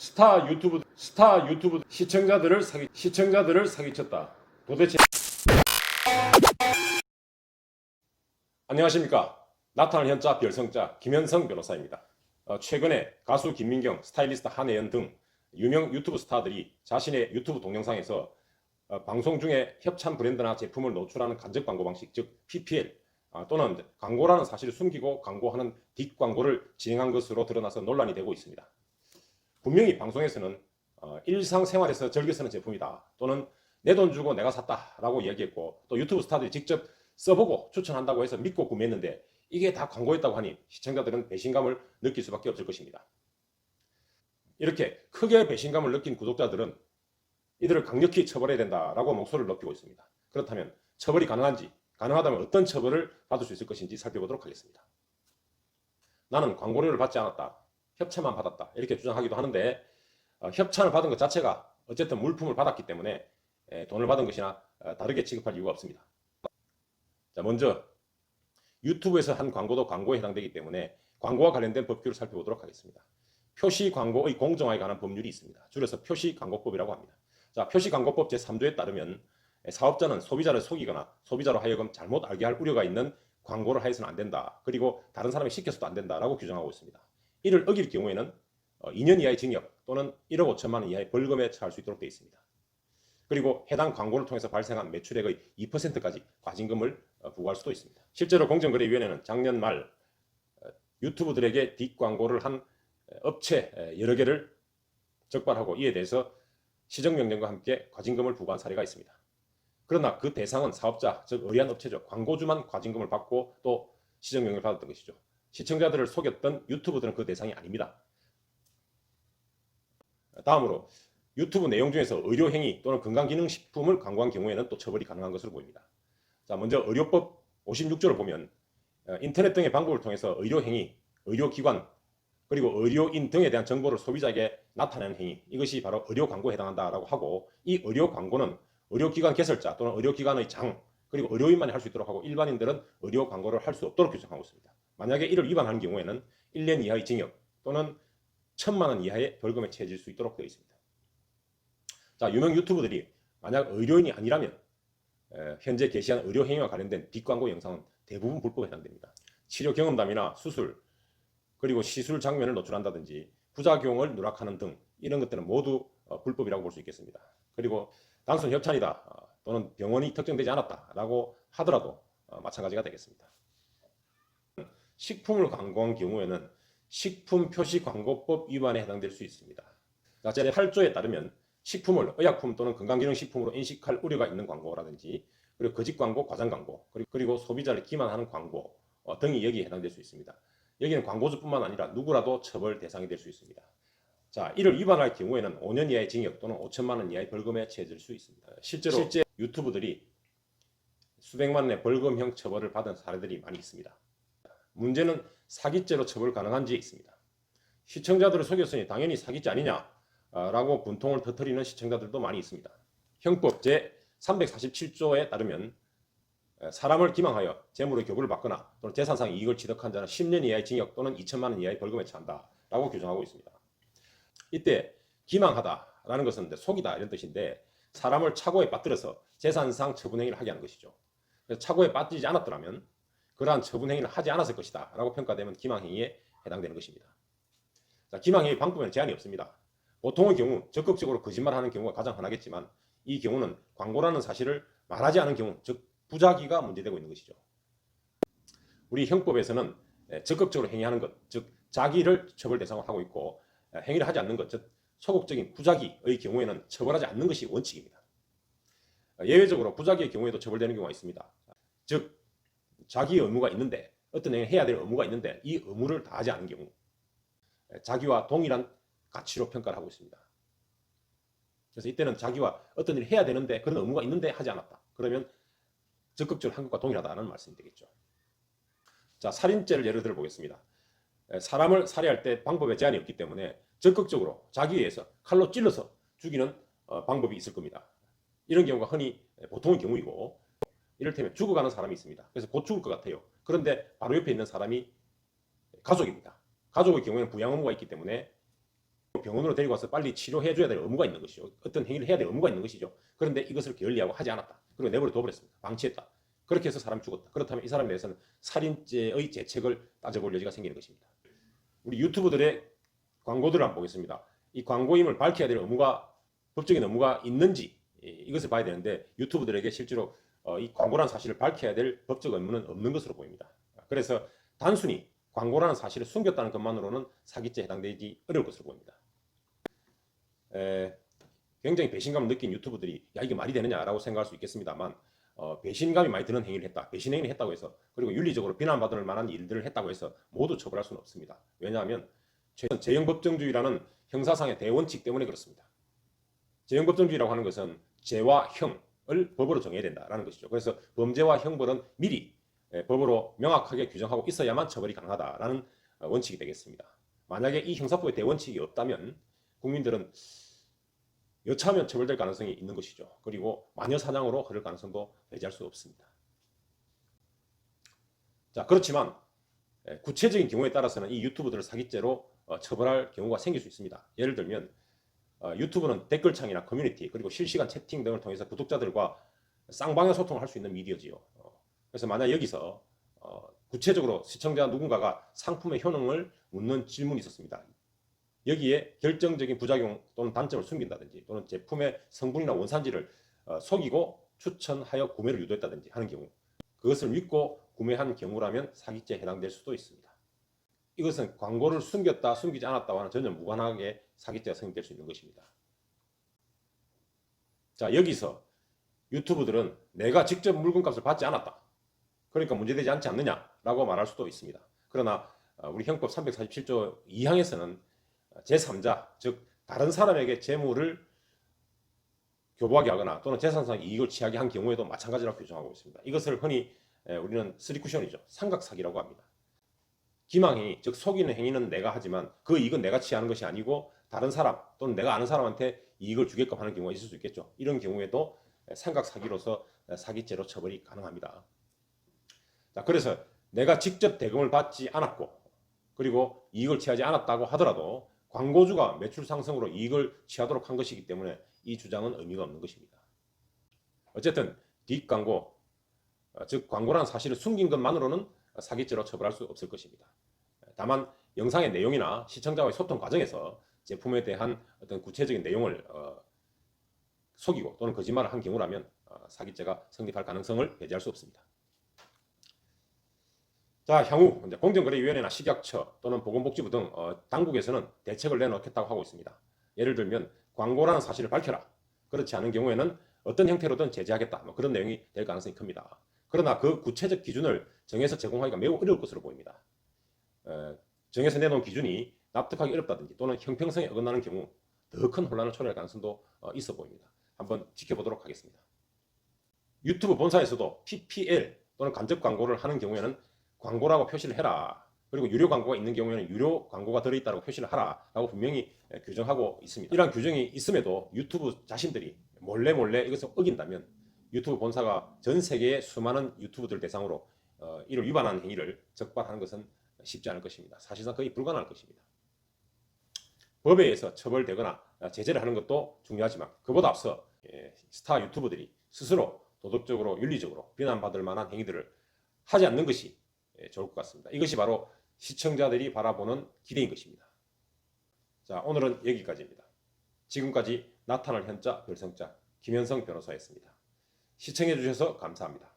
스타 유튜브 시청자들을 사기쳤다. 도대체 안녕하십니까? 나타날 현자 별성자 김현성 변호사입니다. 최근에 가수 김민경, 스타일리스트 한혜연 등 유명 유튜브 스타들이 자신의 유튜브 동영상에서 방송 중에 협찬 브랜드나 제품을 노출하는 간접 광고 방식, 즉 PPL 또는 광고라는 사실을 숨기고 광고하는 뒷광고를 진행한 것으로 드러나서 논란이 되고 있습니다. 분명히 방송에서는 일상생활에서 즐겨 쓰는 제품이다 또는 내 돈 주고 내가 샀다 라고 이야기했고, 또 유튜브 스타들이 직접 써보고 추천한다고 해서 믿고 구매했는데 이게 다 광고였다고 하니 시청자들은 배신감을 느낄 수밖에 없을 것입니다. 이렇게 크게 배신감을 느낀 구독자들은 이들을 강력히 처벌해야 된다라고 목소리를 높이고 있습니다. 그렇다면 처벌이 가능한지, 가능하다면 어떤 처벌을 받을 수 있을 것인지 살펴보도록 하겠습니다. 나는 광고료를 받지 않았다, 협찬만 받았다 이렇게 주장하기도 하는데, 협찬을 받은 것 자체가 어쨌든 물품을 받았기 때문에 돈을 받은 것이나 다르게 취급할 이유가 없습니다. 자, 먼저 유튜브에서 한 광고도 광고에 해당되기 때문에 광고와 관련된 법규를 살펴보도록 하겠습니다. 표시광고의 공정화에 관한 법률이 있습니다. 줄여서 표시광고법이라고 합니다. 자, 표시광고법 제3조에 따르면 사업자는 소비자를 속이거나 소비자로 하여금 잘못 알게 할 우려가 있는 광고를 하여서는 안 된다, 그리고 다른 사람이 시켜서도 안 된다라고 규정하고 있습니다. 이를 어길 경우에는 2년 이하의 징역 또는 1억 5천만 원 이하의 벌금에 처할 수 있도록 되어 있습니다. 그리고 해당 광고를 통해서 발생한 매출액의 2%까지 과징금을 부과할 수도 있습니다. 실제로 공정거래위원회는 작년 말 유튜브들에게 뒷광고를 한 업체 여러 개를 적발하고 이에 대해서 시정명령과 함께 과징금을 부과한 사례가 있습니다. 그러나 그 대상은 사업자, 즉 의뢰한 업체죠. 광고주만 과징금을 받고 또 시정명령을 받았던 것이죠. 시청자들을 속였던 유튜브들은 그 대상이 아닙니다. 다음으로 유튜브 내용 중에서 의료행위 또는 건강기능식품을 광고한 경우에는 또 처벌이 가능한 것으로 보입니다. 자, 먼저 의료법 56조를 보면 인터넷 등의 방법을 통해서 의료행위, 의료기관, 그리고 의료인 등에 대한 정보를 소비자에게 나타내는 행위, 이것이 바로 의료광고에 해당한다라고 하고, 이 의료광고는 의료기관 개설자 또는 의료기관의 장, 그리고 의료인만이 할 수 있도록 하고 일반인들은 의료광고를 할 수 없도록 규정하고 있습니다. 만약에 이를 위반하는 경우에는 1년 이하의 징역 또는 1,000만 원 이하의 벌금에 처해질 수 있도록 되어 있습니다. 자, 유명 유튜브들이 만약 의료인이 아니라면 현재 게시한 의료행위와 관련된 뒷광고 영상은 대부분 불법에 해당됩니다. 치료 경험담이나 수술, 그리고 시술 장면을 노출한다든지 부작용을 누락하는 등 이런 것들은 모두 불법이라고 볼 수 있겠습니다. 그리고 단순 협찬이다 또는 병원이 특정되지 않았다라고 하더라도 마찬가지가 되겠습니다. 식품을 광고한 경우에는 식품표시광고법 위반에 해당될 수 있습니다. 제8조에 따르면 식품을 의약품 또는 건강기능식품으로 인식할 우려가 있는 광고라든지, 그리고 거짓광고, 과장광고, 그리고 소비자를 기만하는 광고 등이 여기에 해당될 수 있습니다. 여기는 광고주뿐만 아니라 누구라도 처벌 대상이 될 수 있습니다. 자, 이를 위반할 경우에는 5년 이하의 징역 또는 5천만 원 이하의 벌금에 처해질 수 있습니다. 실제 유튜브들이 수백만 원의 벌금형 처벌을 받은 사례들이 많이 있습니다. 문제는 사기죄로 처벌 가능한지에 있습니다. 시청자들을 속였으니 당연히 사기죄 아니냐라고 분통을 터뜨리는 시청자들도 많이 있습니다. 형법 제347조에 따르면 사람을 기망하여 재물의 교부를 받거나 또는 재산상 이익을 취득한 자는 10년 이하의 징역 또는 2천만 원 이하의 벌금에 처한다라고 규정하고 있습니다. 이때 기망하다라는 것은 속이다 이런 뜻인데, 사람을 착오에 빠뜨려서 재산상 처분행위를 하게 하는 것이죠. 그래서 착오에 빠뜨리지 않았더라면 그러한 처분행위를 하지 않았을 것이다 라고 평가되면 기망행위에 해당되는 것입니다. 자, 기망행위 방법에는 제한이 없습니다. 보통의 경우 적극적으로 거짓말하는 경우가 가장 흔하겠지만, 이 경우는 광고라는 사실을 말하지 않은 경우, 즉 부작위가 문제되고 있는 것이죠. 우리 형법에서는 적극적으로 행위하는 것, 즉 자기를 처벌 대상으로 하고 있고, 행위를 하지 않는 것, 즉 소극적인 부작위의 경우에는 처벌하지 않는 것이 원칙입니다. 예외적으로 부작위의 경우에도 처벌되는 경우가 있습니다. 즉 자기의 의무가 있는데, 어떤 행위를 해야 될 의무가 있는데 이 의무를 다하지 않은 경우, 자기와 동일한 가치로 평가를 하고 있습니다. 그래서 이때는 자기와 어떤 일을 해야 되는데 그런 의무가 있는데 하지 않았다, 그러면 적극적으로 한 것과 동일하다는 말씀이 되겠죠. 자, 살인죄를 예를 들어 보겠습니다. 사람을 살해할 때 방법에 제한이 없기 때문에 적극적으로 자기 위해서 칼로 찔러서 죽이는 방법이 있을 겁니다. 이런 경우가 흔히 보통의 경우이고, 이를테면 죽어가는 사람이 있습니다. 그래서 곧 죽을 것 같아요. 그런데 바로 옆에 있는 사람이 가족입니다. 가족의 경우에는 부양 의무가 있기 때문에 병원으로 데리고 와서 빨리 치료해줘야 될 의무가 있는 것이죠. 어떤 행위를 해야 될 의무가 있는 것이죠. 그런데 이것을 게을리하고 하지 않았다. 그리고 내버려 둬버렸습니다. 방치했다. 그렇게 해서 사람이 죽었다. 그렇다면 이 사람에 대해서는 살인죄의 죄책을 따져볼 여지가 생기는 것입니다. 우리 유튜브들의 광고들을 한번 보겠습니다. 이 광고임을 밝혀야 될 의무가, 법적인 의무가 있는지 이것을 봐야 되는데, 유튜브들에게 실제로 이 광고라는 사실을 밝혀야 될 법적 의무는 없는 것으로 보입니다. 그래서 단순히 광고라는 사실을 숨겼다는 것만으로는 사기죄에 해당되지 어려울 것으로 보입니다. 굉장히 배신감을 느낀 유튜브들이 야 이게 말이 되느냐라고 생각할 수 있겠습니다만, 배신감이 많이 드는 행위를 했다, 배신 행위를 했다고 해서, 그리고 윤리적으로 비난받을 만한 일들을 했다고 해서 모두 처벌할 수는 없습니다. 왜냐하면 재형법정주의라는 형사상의 대원칙 때문에 그렇습니다. 재형법정주의라고 하는 것은 죄와 형을 법으로 정해야 된다라는 것이죠. 그래서 범죄와 형벌은 미리 법으로 명확하게 규정하고 있어야만 처벌이 가능하다라는 원칙이 되겠습니다. 만약에 이 형사법의 대원칙이 없다면 국민들은 여차하면 처벌될 가능성이 있는 것이죠. 그리고 마녀사냥으로 흐를 가능성도 배제할 수 없습니다. 자, 그렇지만 구체적인 경우에 따라서는 이 유튜브들을 사기죄로 처벌할 경우가 생길 수 있습니다. 예를 들면 유튜브는 댓글창이나 커뮤니티 그리고 실시간 채팅 등을 통해서 구독자들과 쌍방향 소통을 할 수 있는 미디어지요. 그래서 만약 여기서 구체적으로 시청자 누군가가 상품의 효능을 묻는 질문이 있었습니다. 여기에 결정적인 부작용 또는 단점을 숨긴다든지, 또는 제품의 성분이나 원산지를 속이고 추천하여 구매를 유도했다든지 하는 경우, 그것을 믿고 구매한 경우라면 사기죄에 해당될 수도 있습니다. 이것은 광고를 숨겼다 숨기지 않았다와는 전혀 무관하게 사기죄가 성립될 수 있는 것입니다. 자, 여기서 유튜브들은 내가 직접 물건값을 받지 않았다, 그러니까 문제되지 않지 않느냐라고 말할 수도 있습니다. 그러나 우리 형법 347조 2항에서는 제3자, 즉 다른 사람에게 재물을 교부하게 하거나 또는 재산상 이익을 취하게 한 경우에도 마찬가지라고 규정하고 있습니다. 이것을 흔히 우리는 쓰리쿠션이죠, 삼각사기라고 합니다. 기망행위, 즉 속이는 행위는 내가 하지만 그 이익은 내가 취하는 것이 아니고 다른 사람 또는 내가 아는 사람한테 이익을 주게끔 하는 경우가 있을 수 있겠죠. 이런 경우에도 삼각사기로서 사기죄로 처벌이 가능합니다. 자, 그래서 내가 직접 대금을 받지 않았고 그리고 이익을 취하지 않았다고 하더라도 광고주가 매출 상승으로 이익을 취하도록 한 것이기 때문에 이 주장은 의미가 없는 것입니다. 어쨌든 뒷광고, 즉 광고라는 사실을 숨긴 것만으로는 사기죄로 처벌할 수 없을 것입니다. 다만 영상의 내용이나 시청자와의 소통 과정에서 제품에 대한 어떤 구체적인 내용을 속이고 또는 거짓말을 한 경우라면 사기죄가 성립할 가능성을 배제할 수 없습니다. 자, 향후 공정거래위원회나 식약처 또는 보건복지부 등 당국에서는 대책을 내놓겠다고 하고 있습니다. 예를 들면 광고라는 사실을 밝혀라, 그렇지 않은 경우에는 어떤 형태로든 제재하겠다, 그런 내용이 될 가능성이 큽니다. 그러나 그 구체적 기준을 정해서 제공하기가 매우 어려울 것으로 보입니다. 정해서 내놓은 기준이 납득하기 어렵다든지 또는 형평성에 어긋나는 경우 더 큰 혼란을 초래할 가능성도 있어 보입니다. 한번 지켜보도록 하겠습니다. 유튜브 본사에서도 PPL 또는 간접 광고를 하는 경우에는 광고라고 표시를 해라, 그리고 유료 광고가 있는 경우에는 유료 광고가 들어있다고 표시를 하라 라고 분명히 규정하고 있습니다. 이러한 규정이 있음에도 유튜브 자신들이 몰래 이것을 어긴다면 유튜브 본사가 전 세계의 수많은 유튜브들 대상으로 이를 위반하는 행위를 적발하는 것은 쉽지 않을 것입니다. 사실상 거의 불가능할 것입니다. 법에 의해서 처벌되거나 제재를 하는 것도 중요하지만 그보다 앞서 스타 유튜버들이 스스로 도덕적으로 윤리적으로 비난받을 만한 행위들을 하지 않는 것이 좋을 것 같습니다. 이것이 바로 시청자들이 바라보는 기대인 것입니다. 자, 오늘은 여기까지입니다. 지금까지 나타날 현자 별성자 김현성 변호사였습니다. 시청해 주셔서 감사합니다.